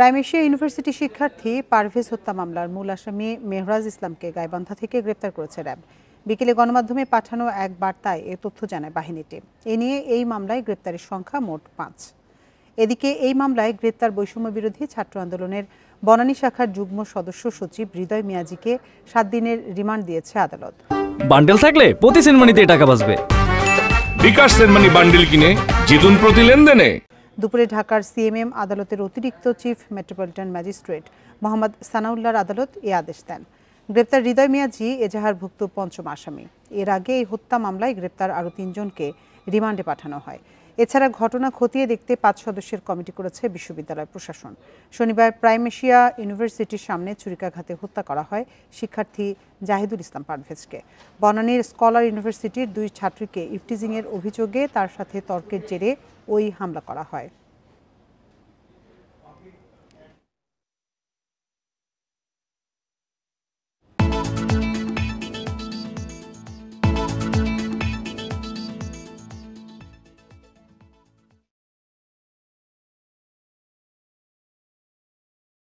Prime Asia university শিক্ষার্থী পারভেজ হত্যা মামলার মূল আসামি মেহরাজ ইসলামকে গাইবান্ধা থেকে গ্রেপ্তার করেছে র্যাব। বিকেলে গণমাধ্যমে পাঠানো এক বার্তায় এ তথ্য জানায় বাহিনীটি। এ নিয়ে এই মামলায় গ্রেপ্তারের সংখ্যা মোট ৫। এদিকে এই মামলায় গ্রেপ্তার বৈষম্য বিরোধী ছাত্র আন্দোলনের বনানী শাখার যুগ্ম সদস্য সচিব হৃদয় মিয়াজিকে ৭ দিনের রিমান্ড দিয়েছে আদালত। বান্ডেল থাকলে প্রতি সেনমানিতে টাকা বাঁচবে। বিকাশ সেনমানি বান্ডেল কিনে জিতুন প্রতি লেনদেনে। দুপুরে ঢাকার সিএমএম আদালতের অতিরিক্ত চিফ মেট্রোপলিটন ম্যাজিস্ট্রেট মোহাম্মদ সানাউল্লাহর আদালত এ আদেশ দেন। গ্রেপ্তার হৃদয় মিয়াজি এজাহারভুক্ত পঞ্চম আসামি। এর আগে এই হত্যা মামলায় গ্রেপ্তার আরও ৩ জনকে রিমান্ডে পাঠানো হয়। এছাড়া ঘটনা খতিয়ে দেখতে ৫ সদস্যের কমিটি করেছে বিশ্ববিদ্যালয় প্রশাসন। শনিবার প্রাইম এশিয়া ইউনিভার্সিটির সামনে ছুরিকাঘাতে হত্যা করা হয় শিক্ষার্থী জাহিদুল ইসলাম পারভেজকে। বনানীর স্কলার ইউনিভার্সিটির 2 ছাত্রীকে ইফটিজিংয়ের অভিযোগে তার সাথে তর্কের জেরে ওই হামলা করা হয়।